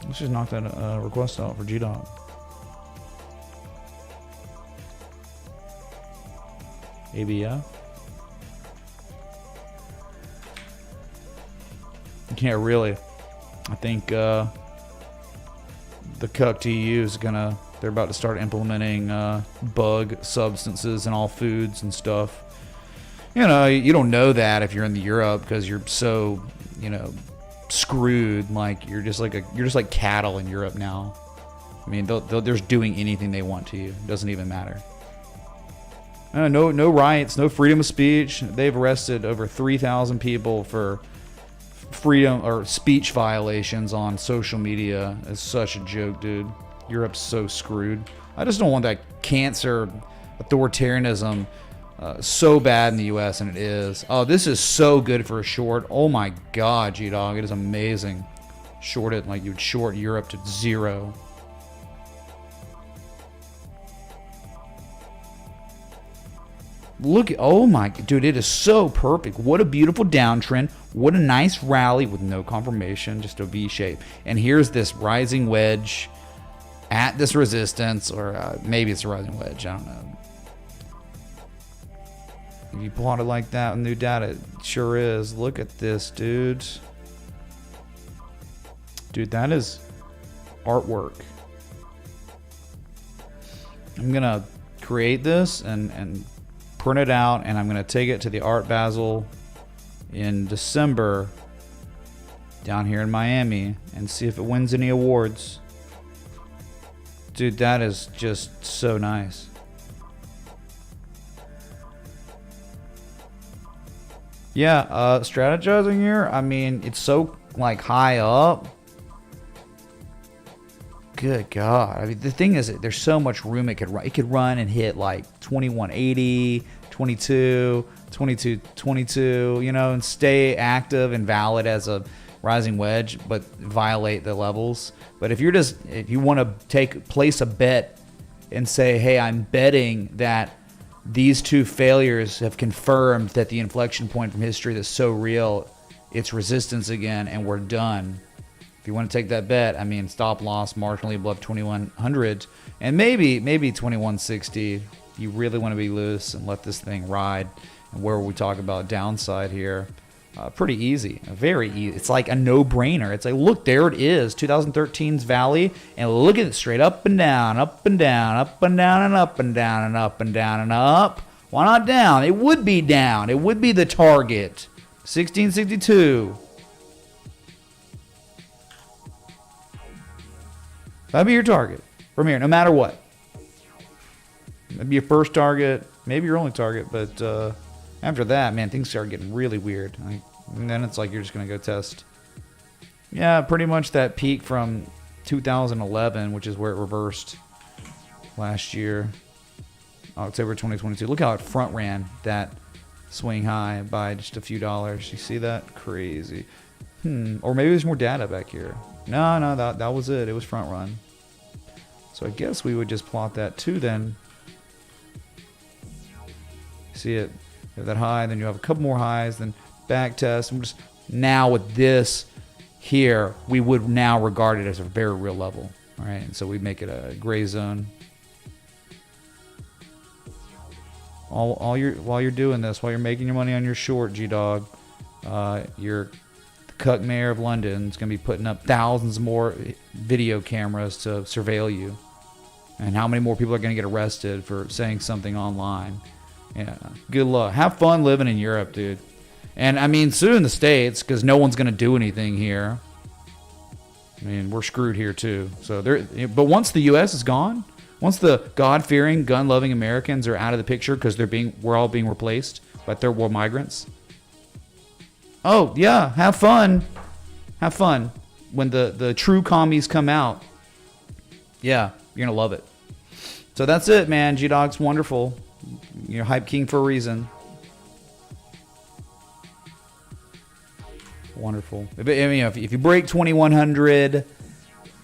Let's just knock that request out for G-Dog. ABF. Yeah, really. I think the cuck TU is they're about to start implementing bug substances in all foods and stuff. You don't know that if you're in the Europe, because you're so, screwed. Like, you're just like cattle in Europe now. I mean, they're just doing anything they want to you. It doesn't even matter. No rights, no freedom of speech. They've arrested over 3,000 people for freedom or speech violations on social media. It's such a joke, dude. Europe's so screwed. I just don't want that cancer authoritarianism so bad in the U.S., and it is. Oh, this is so good for a short. Oh my God, G-Dog, it is amazing. Short it like you'd short Europe to zero. Look, oh my, dude, it is so perfect. What a beautiful downtrend. What a nice rally with no confirmation, just a V shape. And here's this rising wedge at this resistance, or maybe it's a rising wedge, I don't know. If you plot it like that with new data, it sure is. Look at this, dude. Dude, that is artwork. I'm going to create this and print it out, and I'm going to take it to the Art Basel in December down here in Miami and see if it wins any awards. Dude, that is just so nice. Yeah, strategizing here, I mean, it's so like high up. Good God. I mean, the thing is, there's so much room it could run. It could run and hit like 2180, 22, 22, you know, and stay active and valid as a rising wedge, but violate the levels. But if you want to place a bet and say, hey, I'm betting that these two failures have confirmed that the inflection point from history that's so real, it's resistance again, and we're done. If you want to take that bet, I mean, stop loss marginally above 2100 and maybe 2160. If you really want to be loose and let this thing ride, and where we talk about downside here, pretty easy, very easy. It's like a no-brainer. It's like, look, there it is, 2013's valley, and look at it straight up and down, up and down, up and down, and up and down, and up and down, and up. Why not down? It would be down. It would be the target. 1662. That'd be your target from here, no matter what. That'd be your first target, maybe your only target, but after that, man, things start getting really weird. And then it's like you're just going to go test. Yeah, pretty much that peak from 2011, which is where it reversed last year, October 2022. Look how it front ran that swing high by just a few dollars. You see that? Crazy. Or maybe there's more data back here. No, that was it. It was front run. So I guess we would just plot that too then. See it? You have that high, then you have a couple more highs, then back test. And just now with this here, we would now regard it as a very real level. All right, and so we make it a gray zone. While you're doing this, while you're making your money on your short, G-Dog, your cuck mayor of London is going to be putting up thousands more video cameras to surveil you. And how many more people are going to get arrested for saying something online? Yeah, good luck. Have fun living in Europe, dude. And I mean, soon the States, because no one's going to do anything here. I mean, we're screwed here too. So but once the U.S. is gone, once the God-fearing, gun-loving Americans are out of the picture because we're all being replaced by third world migrants. Oh yeah, have fun. Have fun when the true commies come out. Yeah, you're gonna love it. So that's it, man. G-Dog's wonderful. You're hype king for a reason. Wonderful. I mean, if you break 2100,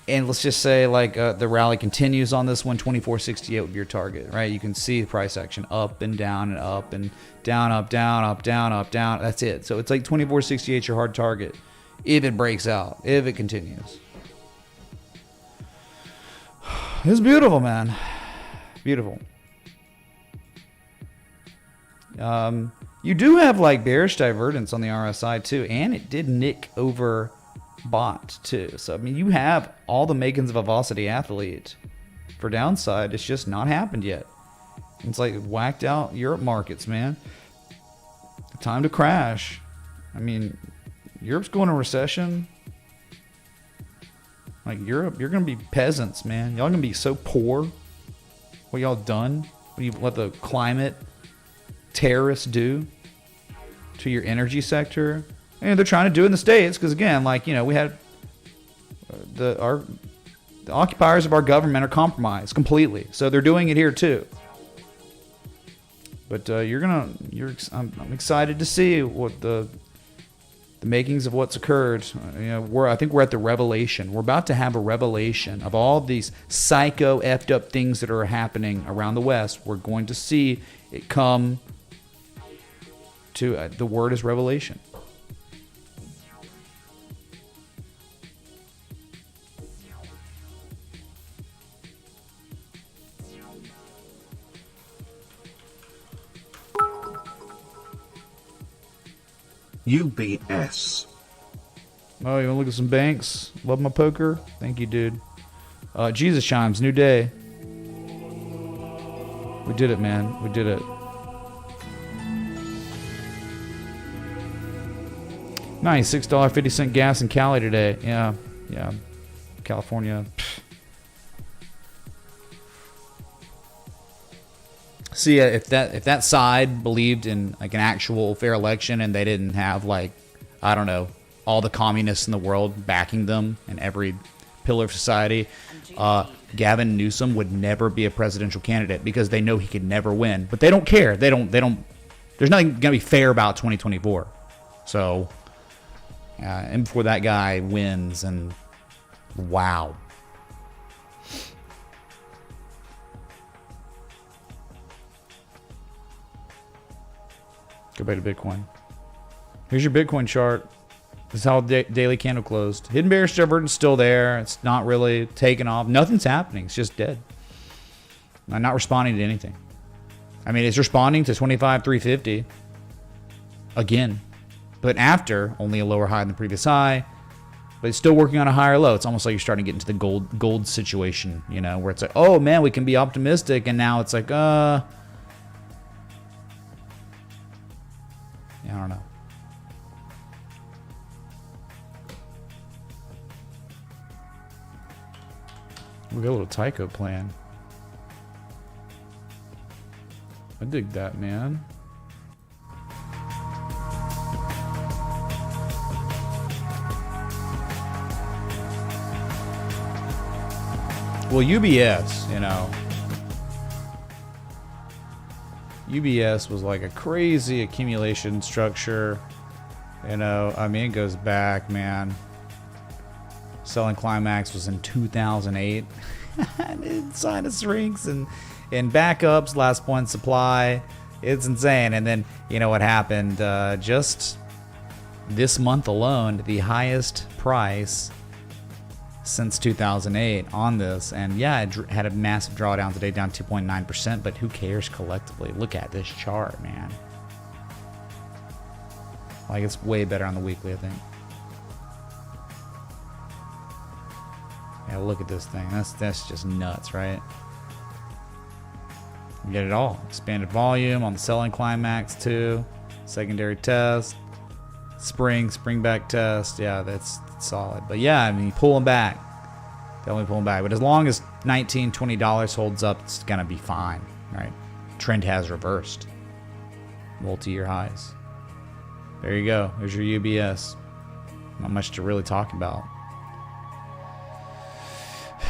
and let's just say like the rally continues on this one, 2468 would be your target, right? You can see the price action up and down and up and down, up, down, up, down, up, down. That's it. So it's like 2468 your hard target if it breaks out, if it continues. It's beautiful, man. Beautiful. You do have like bearish divergence on the RSI too, and it did nick over bot too. So I mean, you have all the makings of a velocity athlete for downside. It's just not happened yet. It's like whacked out Europe markets, man. Time to crash. I mean, Europe's going to recession. Like Europe, you're gonna be peasants, man. Y'all gonna be so poor. What y'all done? What you let the climate terrorists do to your energy sector? And they're trying to do it in the States because, again, like, you know, we had the occupiers of our government are compromised completely, so they're doing it here too. But I'm excited to see what the makings of what's occurred. You know, I think we're at the revelation. We're about to have a revelation of all these psycho effed up things that are happening around the West. We're going to see it come to the word is revelation. UBS. Oh, you want to look at some banks? Love my poker? Thank you, dude. Jesus chimes, new day. We did it, man. We did it. Nice, $6.50 gas in Cali today. Yeah. California. Pfft. See, if that side believed in like an actual fair election and they didn't have like, I don't know, all the communists in the world backing them in every pillar of society, Gavin Newsom would never be a presidential candidate because they know he could never win. But they don't care. They don't There's nothing going to be fair about 2024. So, and before that guy wins, and wow. Go back to Bitcoin. Here's your Bitcoin chart. This is how the daily candle closed. Hidden bearish divergence still there. It's not really taking off. Nothing's happening. It's just dead. I'm not responding to anything. I mean, it's responding to 25,350 again, but after only a lower high than the previous high. But it's still working on a higher low. It's almost like you're starting to get into the gold situation, you know, where it's like, oh man, we can be optimistic, and now it's like, yeah, I don't know. We got a little Tyco plan. I dig that, man. Well, UBS, you know. UBS was like a crazy accumulation structure. You know, I mean, it goes back, man. Selling climax was in 2008. Sinus rinks and backups, last point supply. It's insane. And then, you know what happened? Just this month alone, the highest price since 2008 on this. And yeah, it had a massive drawdown today, down 2.9%. But who cares collectively? Look at this chart, man. Like, it's way better on the weekly, I think. Yeah, look at this thing. That's just nuts, right? You get it all. Expanded volume on the selling climax too. Secondary test. Spring back test. Yeah, that's solid. But yeah, I mean, pulling back. Definitely pulling back. But as long as $19, $20 holds up, it's gonna be fine, right? Trend has reversed. Multi-year highs. There you go. There's your UBS. Not much to really talk about.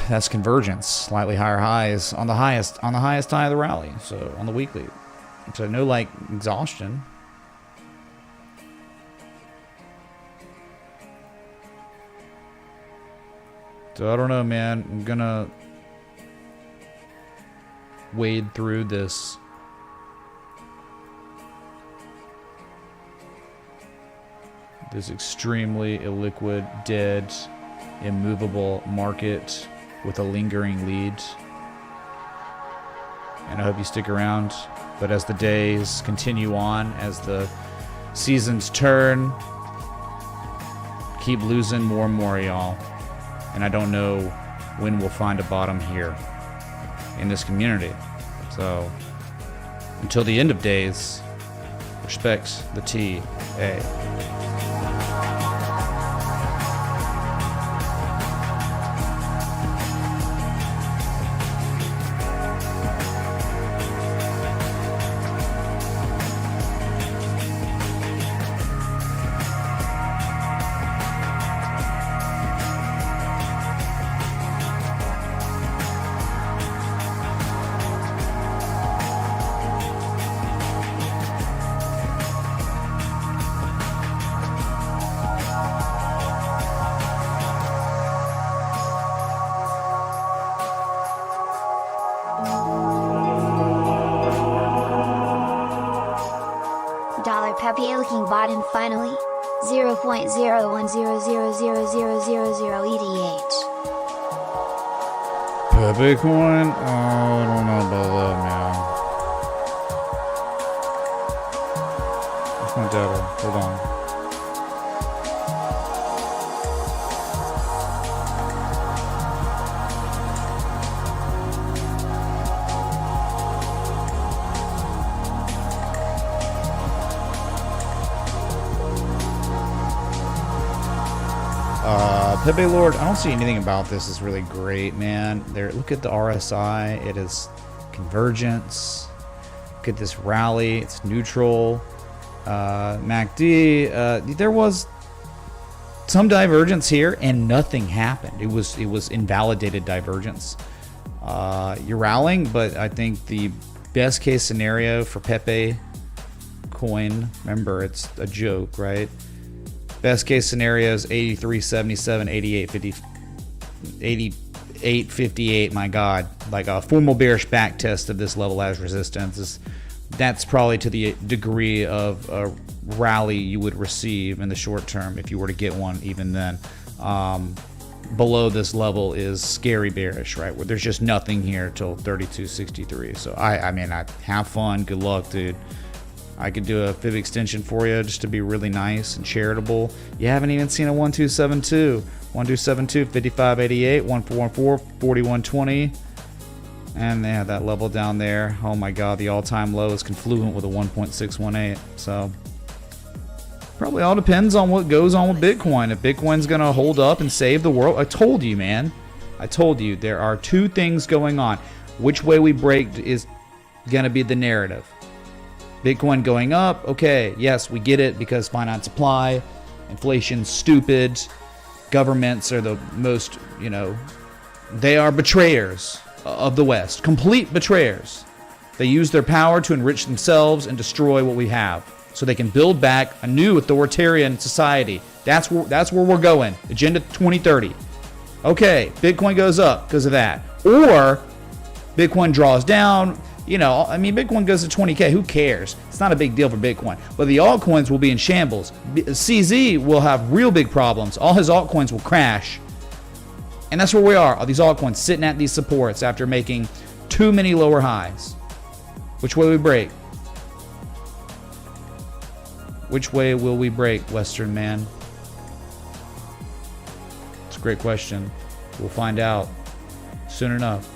That's convergence, slightly higher highs on the highest high of the rally. So on the weekly, so no like exhaustion. So I don't know, man. I'm gonna wade through this. This extremely illiquid, dead, immovable market with a lingering lead. And I hope you stick around. But as the days continue on, as the seasons turn, keep losing more and more, y'all. And I don't know when we'll find a bottom here in this community. So until the end of days, respect the TA. Pepe looking bottom finally. 0.0100000000 ETH. Pepe coin? Oh, I don't know about that, man. What's my data? Hold on. Pepe Lord, I don't see anything about this is really great, man. There, look at the RSI. It is convergence. Look at this rally. It's neutral. MACD. There was some divergence here, and nothing happened. It was invalidated divergence. You're rallying, but I think the best case scenario for Pepe Altcoin. Remember, it's a joke, right? Best case scenario is 83.77, 88.58. My God, like a formal bearish back test of this level as resistance. That's probably to the degree of a rally you would receive in the short term if you were to get one. Even then, below this level is scary bearish, right? Where there's just nothing here till 32.63. So I mean, I have fun. Good luck, dude. I could do a fib extension for you just to be really nice and charitable. You haven't even seen a 1272. 1272, 55.88, 1414, 41.20. And yeah, that level down there. Oh my God, the all-time low is confluent with a 1.618. So probably all depends on what goes on with Bitcoin. If Bitcoin's going to hold up and save the world. I told you, man. I told you there are two things going on. Which way we break is going to be the narrative. Bitcoin going up, okay, yes, we get it because finite supply, inflation's stupid, governments are the most, they are betrayers of the West, complete betrayers. They use their power to enrich themselves and destroy what we have so they can build back a new authoritarian society. That's where we're going, Agenda 2030. Okay, Bitcoin goes up because of that. Or Bitcoin draws down. Bitcoin goes to 20K. Who cares? It's not a big deal for Bitcoin. But the altcoins will be in shambles. CZ will have real big problems. All his altcoins will crash. And that's where we are. All these altcoins sitting at these supports after making too many lower highs. Which way we break? Which way will we break, Western man? It's a great question. We'll find out soon enough.